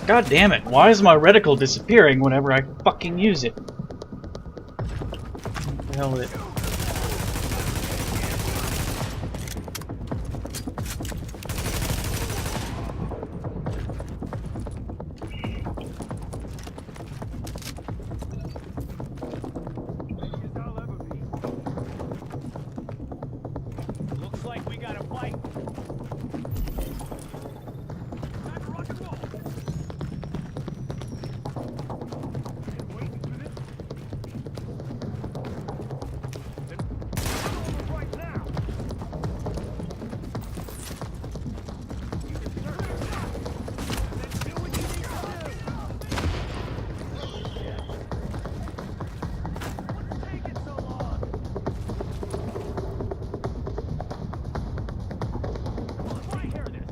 God damn it, why is my reticle disappearing whenever I fucking use it? What the hell is it? Looks like we got a fight. Time to rock and roll. Waiting for this. Then right now. You deserve it. Then do what you need to do. What's taking so long? I hear this.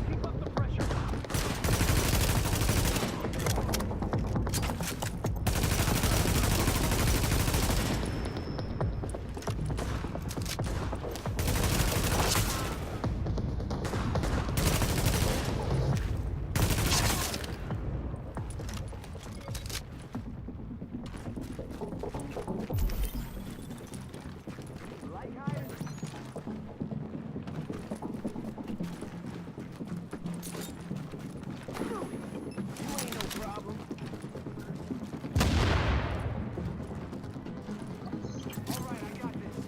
Keep up the pressure. Like iron. You ain't no problem. All right, I got this.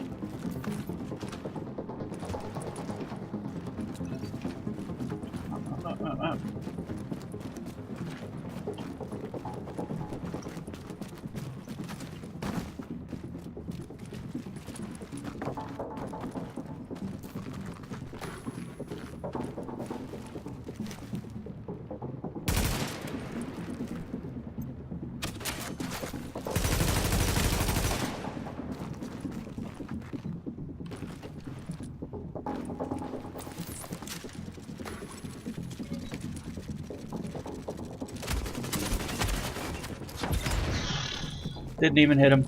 Didn't even hit him.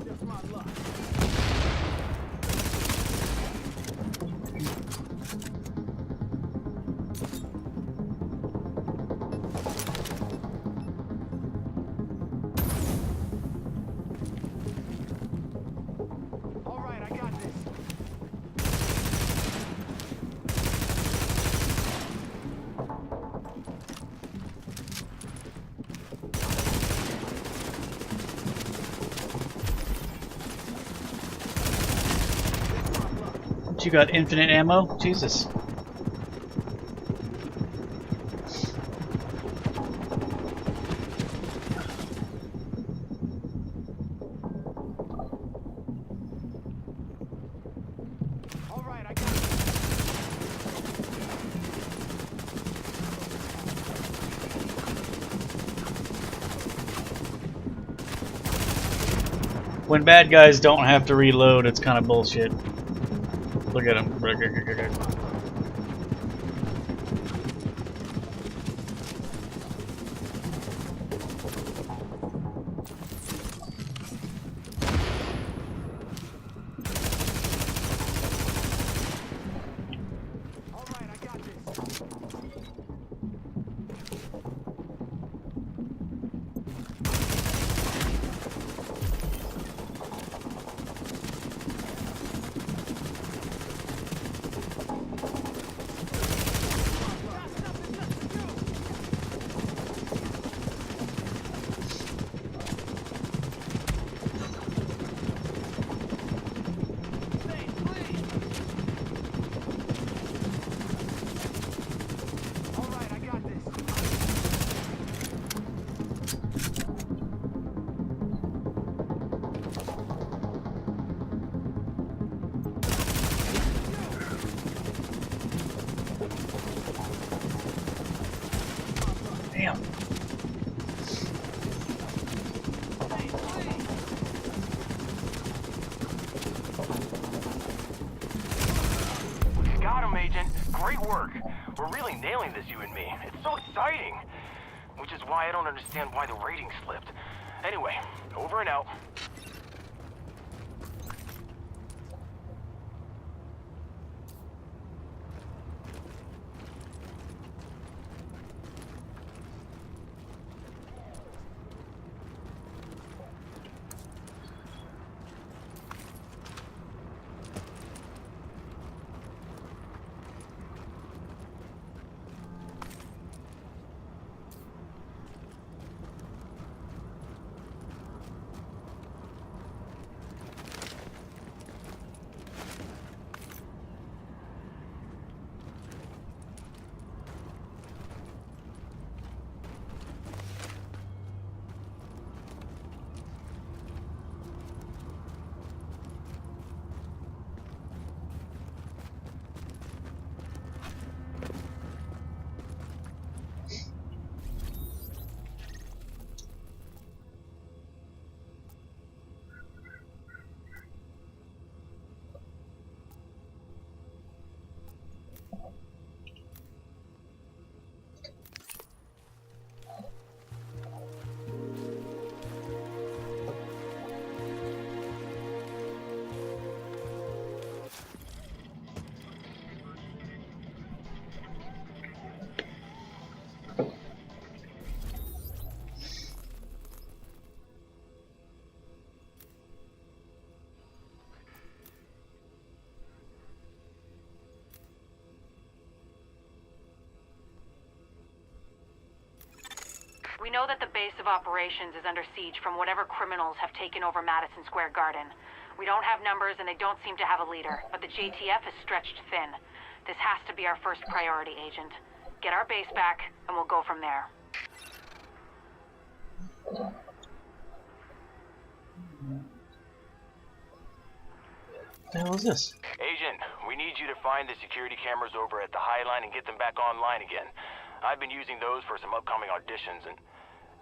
Just my luck. All right, I got this. You got infinite ammo? Jesus. All right, I got this. When bad guys don't have to reload, it's kind of bullshit. Look at him. All right, I got this. Damn. Got him, Agent. Great work. We're really nailing this, you and me. It's so exciting. Which is why I don't understand why the rating slipped. Anyway, over and out. know that the base of operations is under siege from whatever criminals have taken over Madison Square Garden. We don't have numbers and they don't seem to have a leader, but the JTF is stretched thin. This has to be our first priority, Agent. Get our base back, and we'll go from there. What the hell is this? Agent, we need you to find the security cameras over at the High Line and get them back online again. I've been using those for some upcoming auditions, and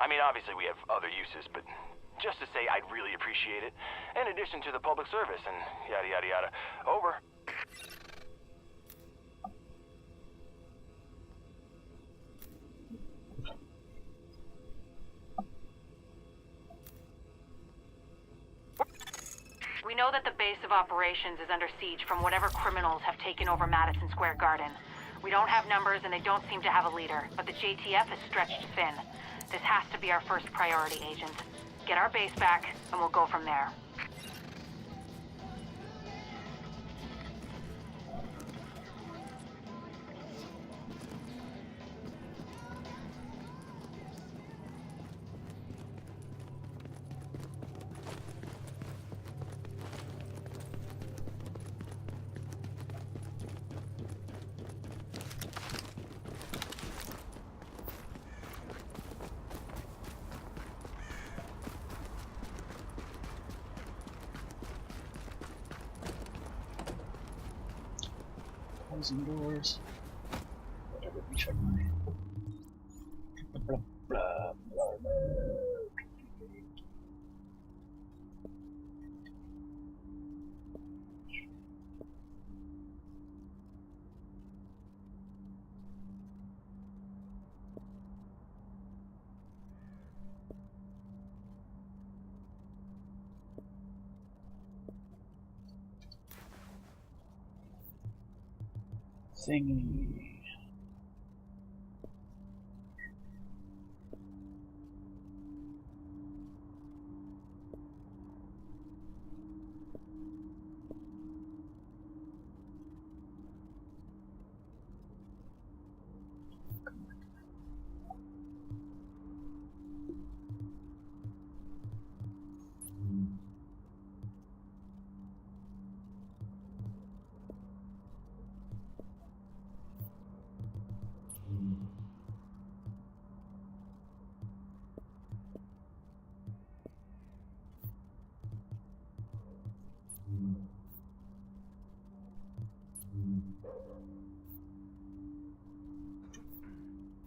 I mean, obviously we have other uses, but just to say I'd really appreciate it. In addition to the public service and yada yada yada. Over. We know that the base of operations is under siege from whatever criminals have taken over Madison Square Garden. We don't have numbers and they don't seem to have a leader, but the JTF is stretched thin. This has to be our first priority, Agent. Get our base back, and we'll go from there. Closing doors. Whatever, let me check my. Blah, blah, blah, blah. Thingy.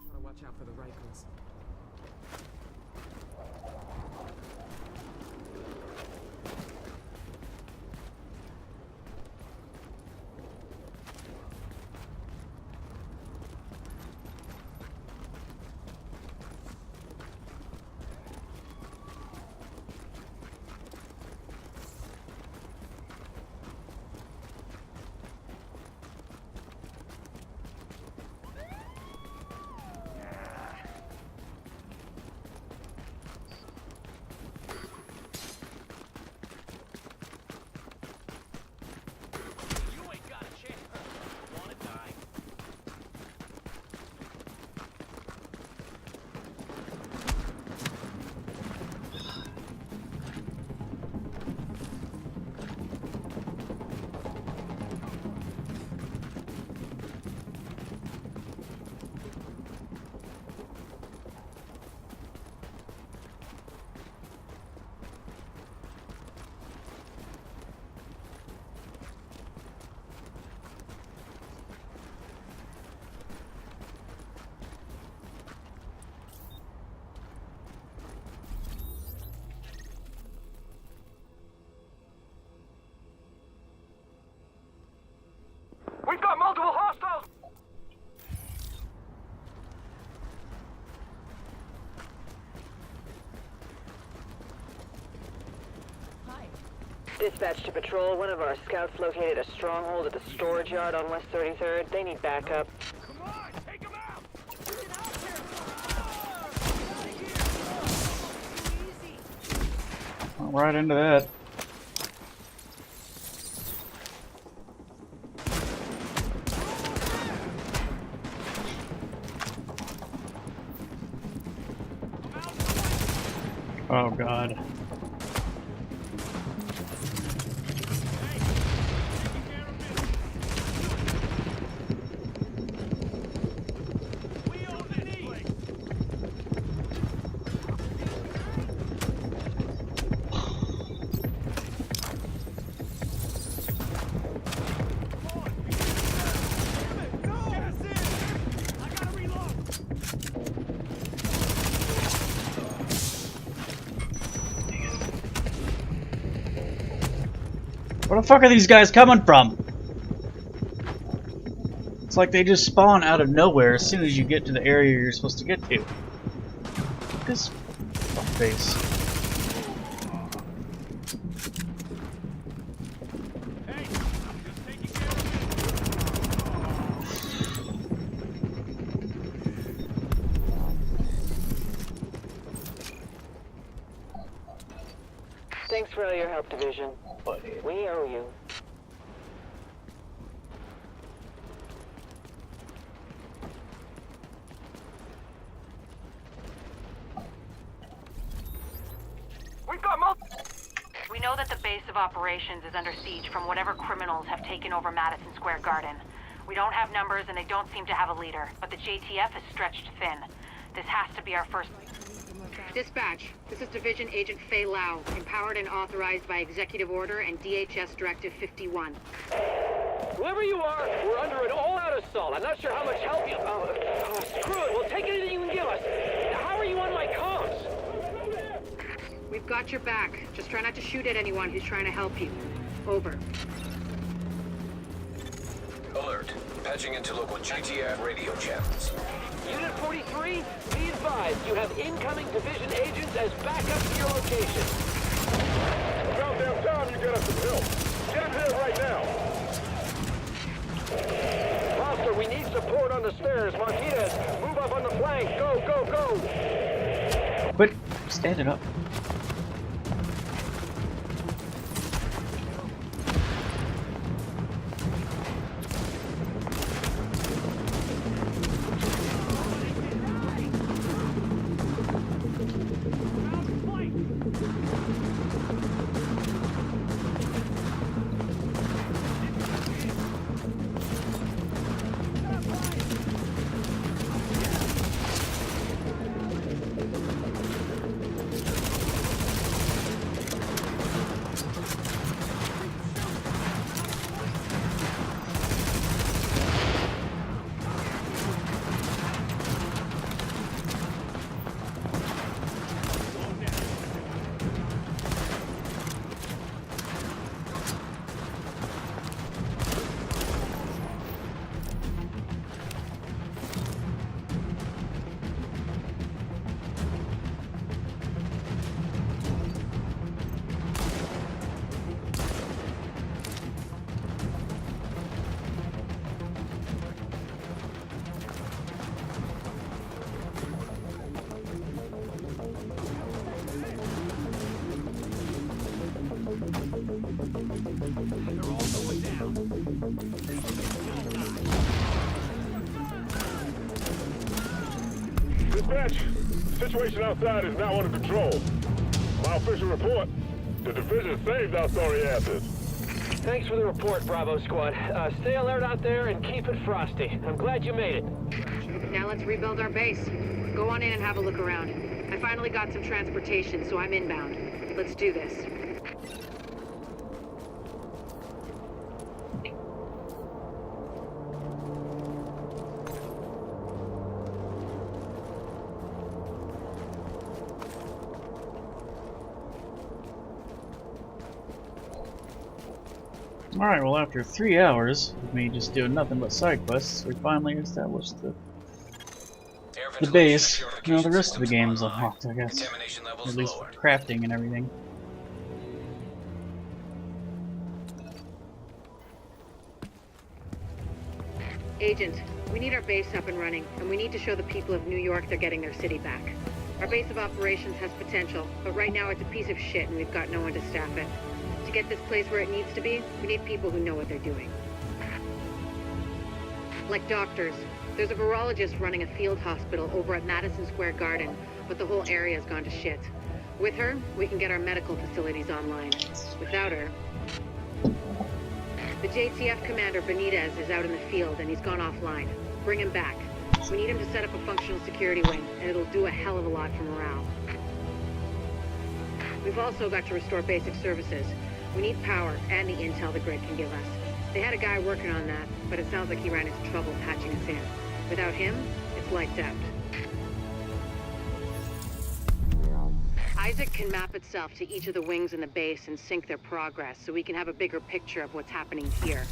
Gotta watch out for the rifles. We've got multiple hostiles! Dispatch to patrol. One of our scouts located a stronghold at the storage yard on West 33rd. They need backup. Come on, take him out! Get out there! Went right into that. I'm out Oh god. We own this place. Come on, we need to damn it, no! Gas in! I gotta reload! Where the fuck are these guys coming from? It's like they just spawn out of nowhere as soon as you get to the area you're supposed to get to. This face. Hey, I'm just taking care of Thanks for all your help, Division. Buddy. We owe you. We know that the base of operations is under siege from whatever criminals have taken over Madison Square Garden. We don't have numbers and they don't seem to have a leader, but the JTF is stretched thin. This has to be our first... Dispatch, this is Division Agent Fei Lau, empowered and authorized by Executive Order and DHS Directive 51. Whoever you are, we're under an all-out assault. I'm not sure how much help you... screw it. We'll take anything you can give us. How are you on my comms? We've got your back. Just try not to shoot at anyone who's trying to help you. Over. Alert. Patching into local GTF radio channels. Unit 43, be advised you have incoming division agents as backup to your location. About damn time you get us some help. Get in here right now. Foster, we need support on the stairs. Martinez, move up on the flank. Go, go, go. Quit standing up. Dispatch, the situation outside is now under control. My official report, the division saved our sorry asses. Thanks for the report, Bravo Squad. Stay alert out there and keep it frosty. I'm glad you made it. Now let's rebuild our base. Go on in and have a look around. I finally got some transportation, so I'm inbound. Let's do this. Alright, well after 3 hours of me just doing nothing but side quests, we finally established the base. Now the rest of the game is unlocked, I guess. Contamination levels At least lowered. crafting and everything. Agent, we need our base up and running, and we need to show the people of New York they're getting their city back. Our base of operations has potential, but right now it's a piece of shit and we've got no one to staff it. To get this place where it needs to be, we need people who know what they're doing. Like doctors. There's a virologist running a field hospital over at Madison Square Garden, but the whole area's gone to shit. With her, we can get our medical facilities online. Without her... The JTF commander, Benitez, is out in the field and he's gone offline. Bring him back. We need him to set up a functional security wing, and it'll do a hell of a lot for morale. We've also got to restore basic services. We need power and the intel the grid can give us. They had a guy working on that, but it sounds like he ran into trouble patching us in. Without him, it's lights out. Isaac can map itself to each of the wings in the base and sync their progress so we can have a bigger picture of what's happening here.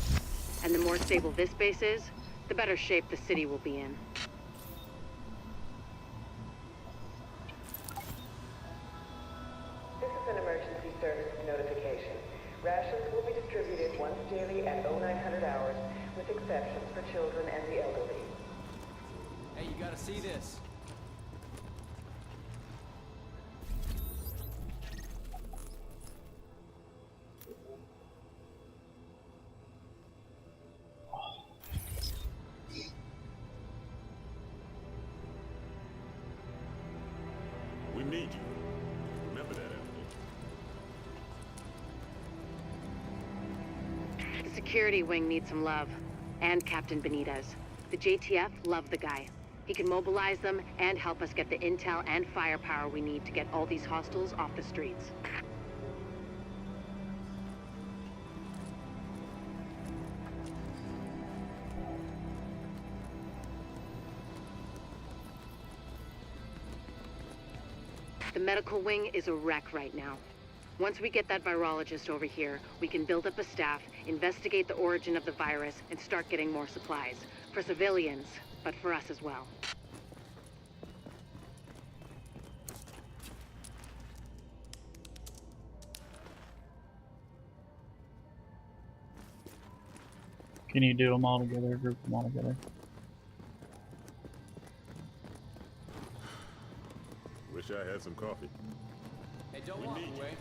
And the more stable this base is, the better shape the city will be in. This is an emergency service notification. Rations will be distributed once daily at 0900 hours, with exceptions for children and the elderly. Hey, you gotta see this. We need you. Remember that, Emily. The security wing needs some love. And Captain Benitez. The JTF love the guy. He can mobilize them and help us get the intel and firepower we need to get all these hostiles off the streets. The medical wing is a wreck right now. Once we get that virologist over here, we can build up a staff, investigate the origin of the virus, and start getting more supplies. For civilians, but for us as well. Can you do them all together, group them all together? Wish I had some coffee. Hey, don't walk away.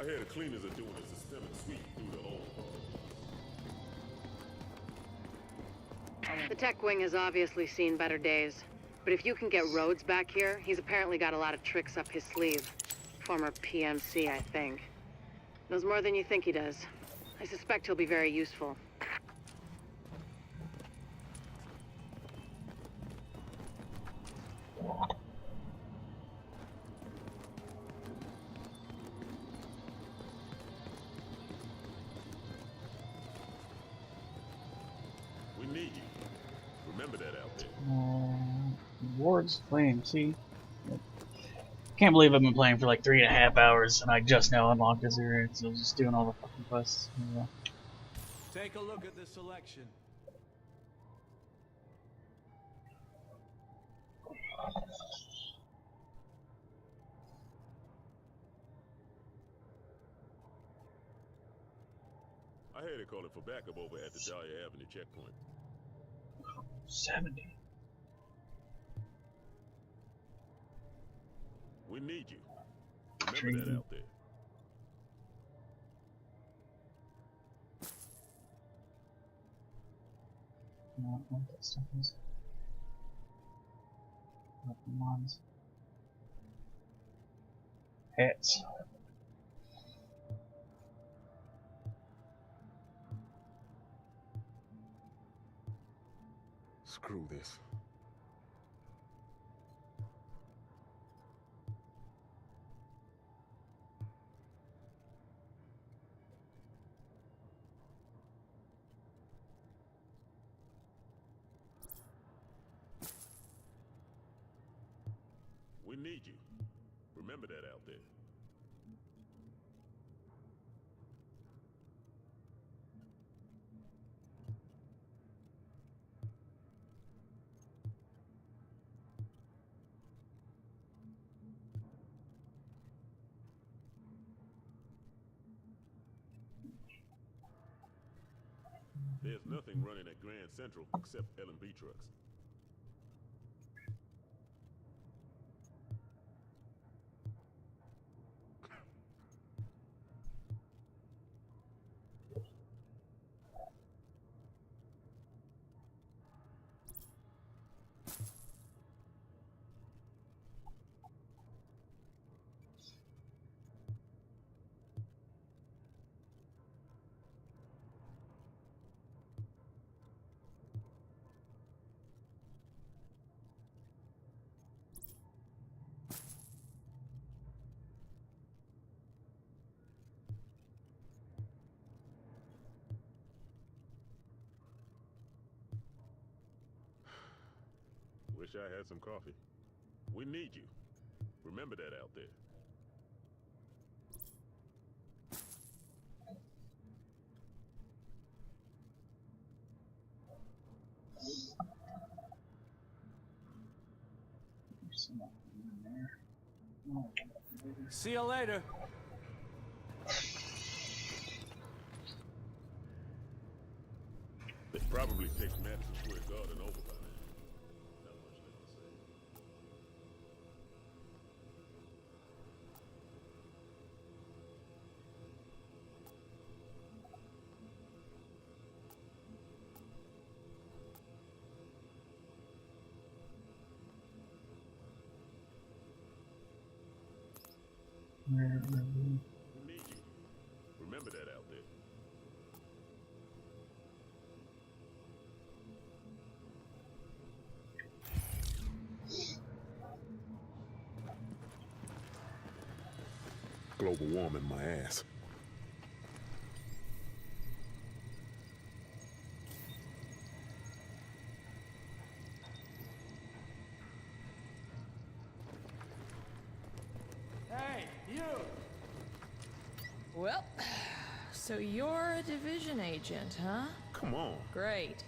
I hear the cleaners are doing a systemic sweep through the whole. The tech wing has obviously seen better days. But if you can get Rhodes back here, he's apparently got a lot of tricks up his sleeve. Former PMC, I think. Knows more than you think he does. I suspect he'll be very useful. We need you. Remember that out there. Rewards claim, see? Can't believe I've been playing for like 3.5 hours and I just now unlocked this area, so I was just doing all the fucking quests. Yeah. Take a look at the selection. I heard they calling for backup over at the Dahlia Avenue checkpoint. 70. We need you. Remember that out there. No, what that stuff is. Mons. Hits. Screw this. We need you. Remember that out there. There's nothing running at Grand Central except L&B trucks. wish I had some coffee. We need you. Remember that out there. See you later. It probably takes Madison Square Garden over by now. Not much left to say. We need you. Remember that out there. Global warming my ass. Hey, you! Well, so you're a division agent, huh? Come on. Great.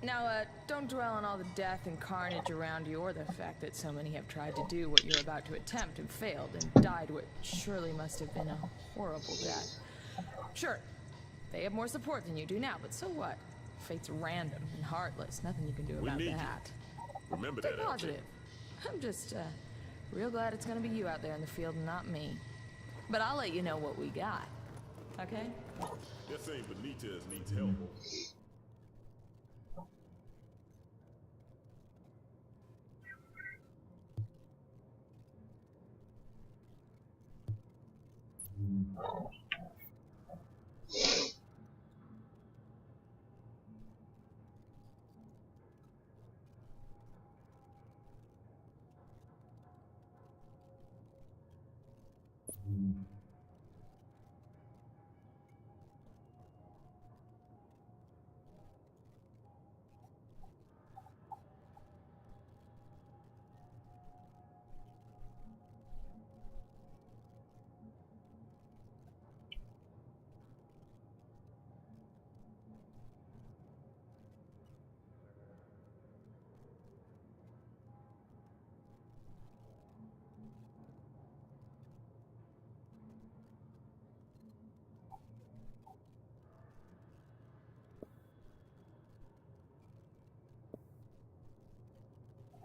Now, don't dwell on all the death and carnage around you, or the fact that so many have tried to do what you're about to attempt and failed and died what surely must have been a horrible death. Sure, they have more support than you do now, but so what? Fate's random and heartless. Nothing you can do about that. Remember Stay that out there. positive. I'm just, real glad it's gonna be you out there in the field and not me. But I'll let you know what we got. Okay? That same Benitez needs help.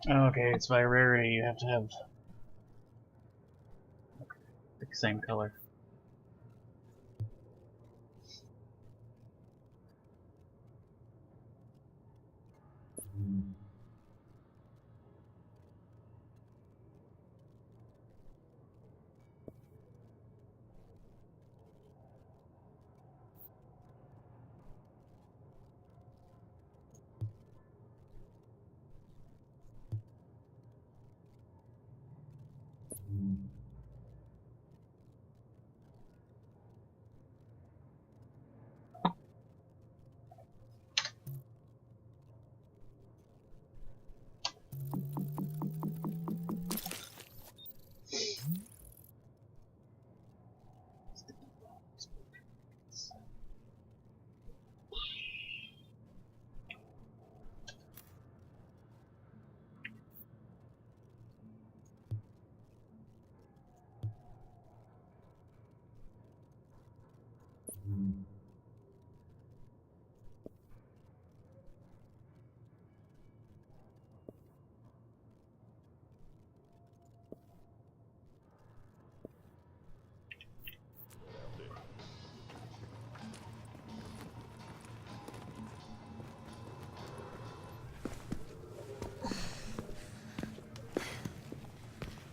Okay, it's by rarity. You have to have the same color.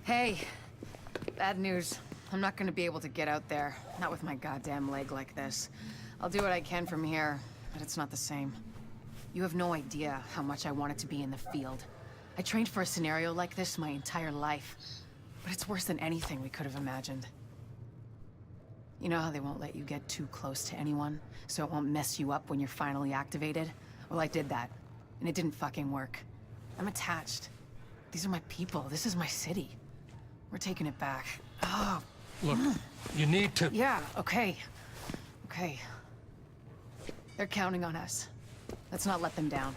Hey, bad news. I'm not gonna be able to get out there. Not with my goddamn leg like this. I'll do what I can from here, but it's not the same. You have no idea how much I wanted to be in the field. I trained for a scenario like this my entire life. But it's worse than anything we could have imagined. You know how they won't let you get too close to anyone, so it won't mess you up when you're finally activated? Well, I did that, and it didn't fucking work. I'm attached. These are my people. This is my city. We're taking it back. Oh. Look, you need to... Yeah, okay. Okay. They're counting on us. Let's not let them down.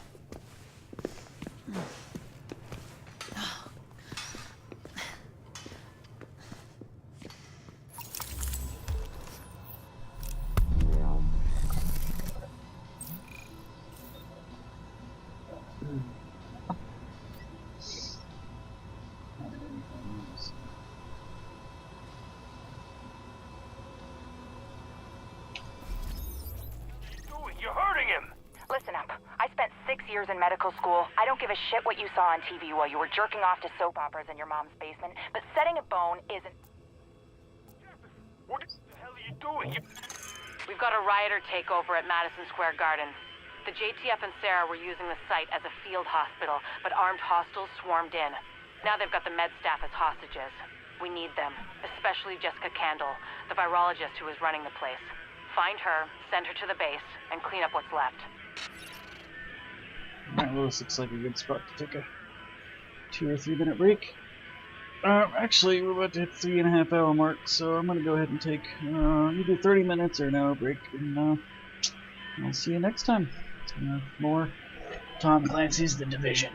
You're hurting him! Listen up. I spent 6 years in medical school. I don't give a shit what you saw on TV while you were jerking off to soap operas in your mom's basement, but setting a bone isn't... What the hell are you doing? We've got a rioter takeover at Madison Square Garden. The JTF and Sarah were using the site as a field hospital, but armed hostiles swarmed in. Now they've got the med staff as hostages. We need them, especially Jessica Candle, the virologist who is running the place. Find her, send her to the base, and clean up what's left. Alright, well, this looks like a good spot to take a 2 or 3 minute break. Actually, we're about to hit the 3.5 hour mark, so I'm gonna go ahead and take either 30 minutes or an hour break, and I'll see you next time. More Tom Clancy's The Division.